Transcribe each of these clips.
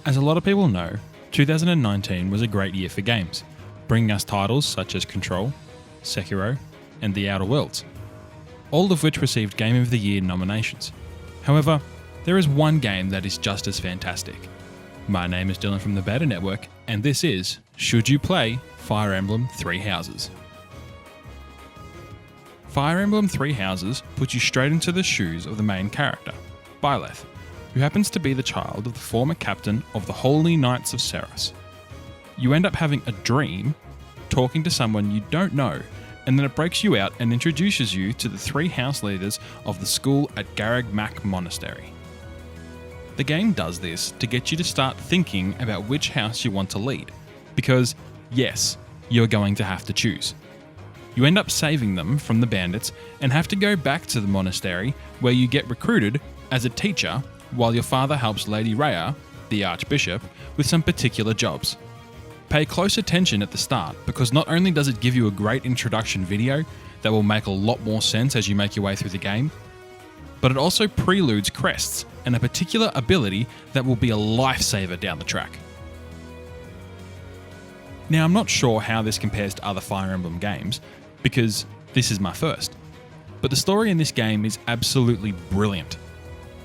As a lot of people know, 2019 was a great year for games, bringing us titles such as Control, Sekiro, and The Outer Worlds, all of which received Game of the Year nominations. However, there is one game that is just as fantastic. My name is Dylan from the Beta Network, and this is Should You Play Fire Emblem Three Houses? Fire Emblem Three Houses puts you straight into the shoes of the main character, Byleth, who happens to be the child of the former captain of the Holy Knights of Seros. You end up having a dream, talking to someone you don't know, and then it breaks you out and introduces you to the three house leaders of the school at Garreg Mach Monastery. The game does this to get you to start thinking about which house you want to lead, because yes, you're going to have to choose. You end up saving them from the bandits and have to go back to the monastery where you get recruited as a teacher while your father helps Lady Rhea, the Archbishop, with some particular jobs. Pay close attention at the start because not only does it give you a great introduction video that will make a lot more sense as you make your way through the game, but it also preludes crests and a particular ability that will be a lifesaver down the track. Now, I'm not sure how this compares to other Fire Emblem games, because this is my first, but the story in this game is absolutely brilliant.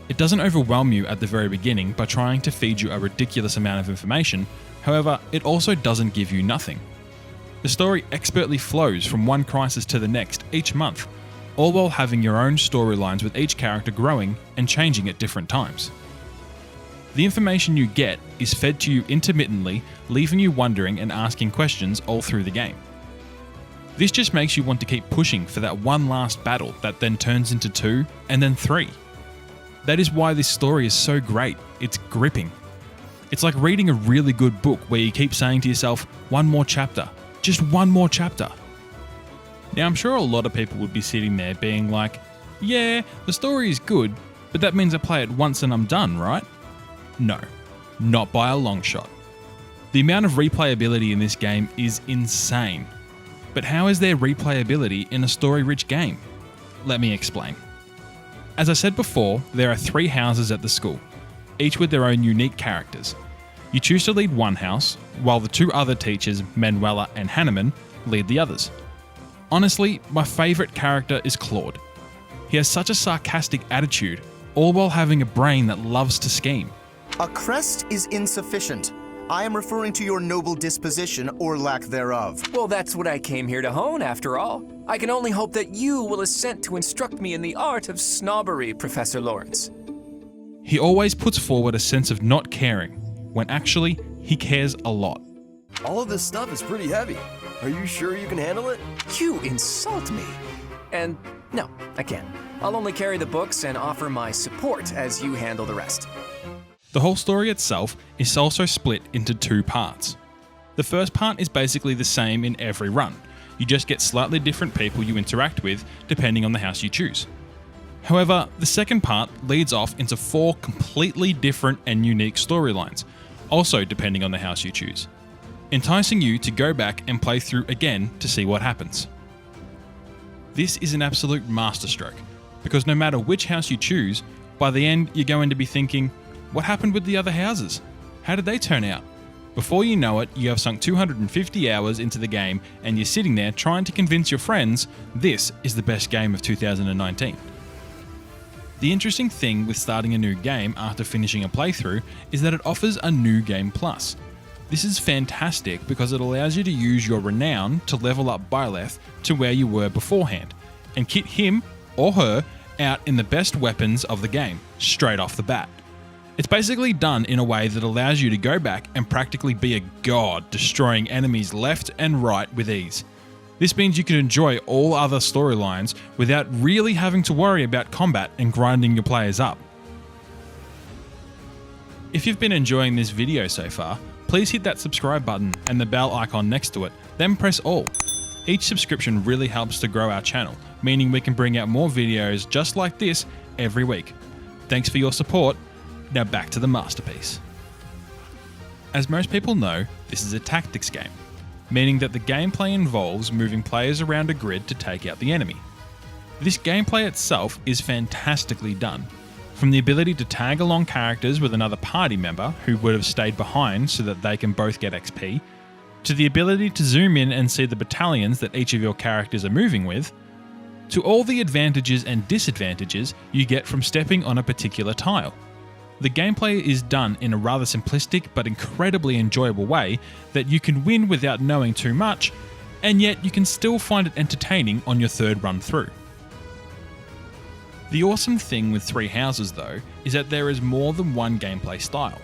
It doesn't overwhelm you at the very beginning by trying to feed you a ridiculous amount of information, however, it also doesn't give you nothing. The story expertly flows from one crisis to the next each month, all while having your own storylines with each character growing and changing at different times. The information you get is fed to you intermittently, leaving you wondering and asking questions all through the game. This just makes you want to keep pushing for that one last battle that then turns into 2 and then 3. That is why this story is so great. It's gripping. It's like reading a really good book where you keep saying to yourself, one more chapter, just one more chapter. Now, I'm sure a lot of people would be sitting there being like, yeah, the story is good, but that means I play it once and I'm done, right? No, not by a long shot. The amount of replayability in this game is insane. But how is there replayability in a story-rich game? Let me explain. As I said before, there are 3 houses at the school, each with their own unique characters. You choose to lead one house, while the 2 other teachers, Manuela and Hanneman, lead the others. Honestly, my favourite character is Claude. He has such a sarcastic attitude, all while having a brain that loves to scheme. A crest is insufficient. I am referring to your noble disposition or lack thereof. Well, that's what I came here to hone, after all. I can only hope that you will assent to instruct me in the art of snobbery, Professor Lawrence. He always puts forward a sense of not caring, when actually, he cares a lot. All of this stuff is pretty heavy. Are you sure you can handle it? You insult me. And no, I can't. I'll only carry the books and offer my support as you handle the rest. The whole story itself is also split into 2 parts. The first part is basically the same in every run. You just get slightly different people you interact with depending on the house you choose. However, the second part leads off into 4 completely different and unique storylines, also depending on the house you choose, enticing you to go back and play through again to see what happens. This is an absolute masterstroke, because no matter which house you choose, by the end you're going to be thinking, what happened with the other houses? How did they turn out? Before you know it, you have sunk 250 hours into the game and you're sitting there trying to convince your friends this is the best game of 2019. The interesting thing with starting a new game after finishing a playthrough is that it offers a New Game Plus. This is fantastic because it allows you to use your renown to level up Byleth to where you were beforehand, and kit him or her out in the best weapons of the game, straight off the bat. It's basically done in a way that allows you to go back and practically be a god, destroying enemies left and right with ease. This means you can enjoy all other storylines without really having to worry about combat and grinding your players up. If you've been enjoying this video so far, please hit that subscribe button and the bell icon next to it, then press all. Each subscription really helps to grow our channel, meaning we can bring out more videos just like this every week. Thanks for your support. Now back to the masterpiece. As most people know, this is a tactics game, meaning that the gameplay involves moving players around a grid to take out the enemy. This gameplay itself is fantastically done, From the ability to tag along characters with another party member who would have stayed behind so that they can both get XP, to the ability to zoom in and see the battalions that each of your characters are moving with, to all the advantages and disadvantages you get from stepping on a particular tile. The gameplay is done in a rather simplistic but incredibly enjoyable way that you can win without knowing too much, and yet you can still find it entertaining on your third run through. The awesome thing with Three Houses though is that there is more than one gameplay style.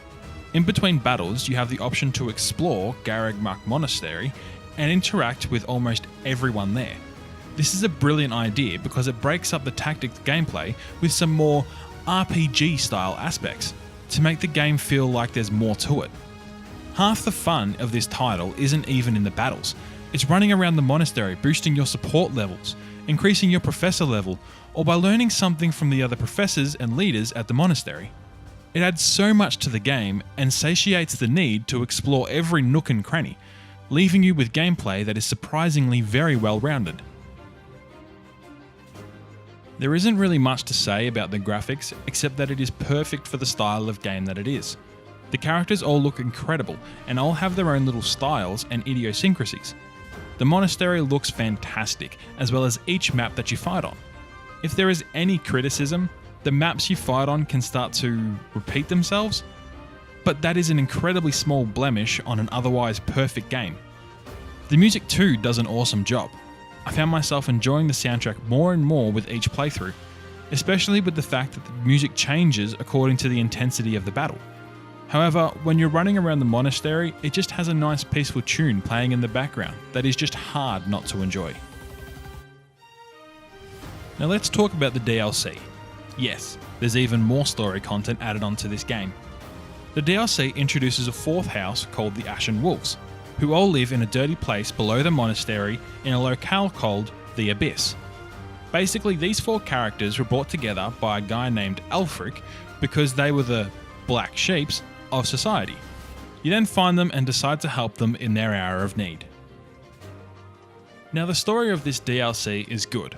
In between battles you have the option to explore Garreg-Mach Monastery and interact with almost everyone there. This is a brilliant idea because it breaks up the tactics gameplay with some more RPG style aspects to make the game feel like there's more to it. Half the fun of this title isn't even in the battles, it's running around the monastery boosting your support levels, increasing your professor level, or by learning something from the other professors and leaders at the monastery. It adds so much to the game and satiates the need to explore every nook and cranny, leaving you with gameplay that is surprisingly very well rounded. There isn't really much to say about the graphics except that it is perfect for the style of game that it is. The characters all look incredible and all have their own little styles and idiosyncrasies. The monastery looks fantastic, as well as each map that you fight on. If there is any criticism, the maps you fight on can start to repeat themselves, but that is an incredibly small blemish on an otherwise perfect game. The music too does an awesome job. I found myself enjoying the soundtrack more and more with each playthrough, especially with the fact that the music changes according to the intensity of the battle. However, when you're running around the monastery, it just has a nice peaceful tune playing in the background that is just hard not to enjoy. Now let's talk about the DLC. Yes, there's even more story content added onto this game. The DLC introduces a fourth house called the Ashen Wolves, who all live in a dirty place below the monastery in a locale called the Abyss. Basically, these four characters were brought together by a guy named Alfric because they were the black sheeps of society. You then find them and decide to help them in their hour of need. Now the story of this DLC is good.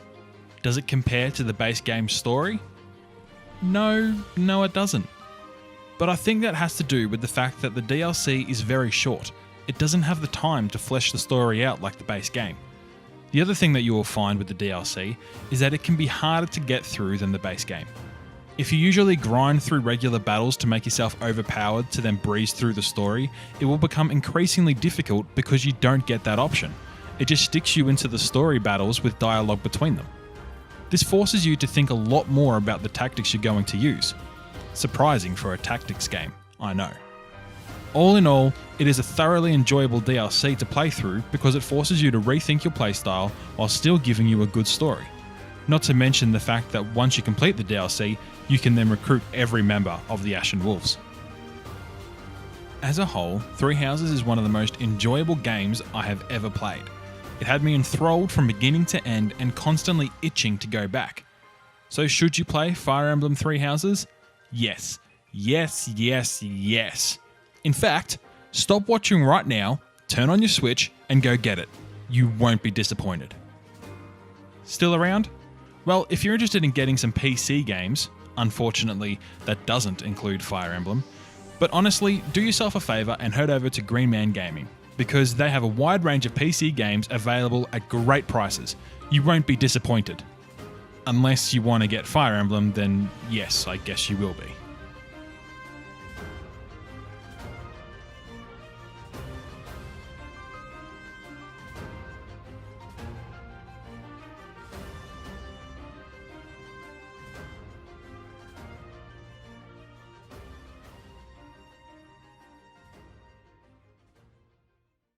Does it compare to the base game's story? No, it doesn't. But I think that has to do with the fact that the DLC is very short. It doesn't have the time to flesh the story out like the base game. The other thing that you will find with the DLC is that it can be harder to get through than the base game. If you usually grind through regular battles to make yourself overpowered to then breeze through the story, it will become increasingly difficult because you don't get that option. It just sticks you into the story battles with dialogue between them. This forces you to think a lot more about the tactics you're going to use. Surprising for a tactics game, I know. All in all, it is a thoroughly enjoyable DLC to play through because it forces you to rethink your playstyle while still giving you a good story. Not to mention the fact that once you complete the DLC, you can then recruit every member of the Ashen Wolves. As a whole, Three Houses is one of the most enjoyable games I have ever played. It had me enthralled from beginning to end and constantly itching to go back. So should you play Fire Emblem Three Houses? Yes. Yes, yes, yes. In fact, stop watching right now, turn on your Switch, and go get it. You won't be disappointed. Still around? Well, if you're interested in getting some PC games, unfortunately that doesn't include Fire Emblem, but honestly, do yourself a favour and head over to Green Man Gaming, because they have a wide range of PC games available at great prices. You won't be disappointed. Unless you want to get Fire Emblem, then yes, I guess you will be.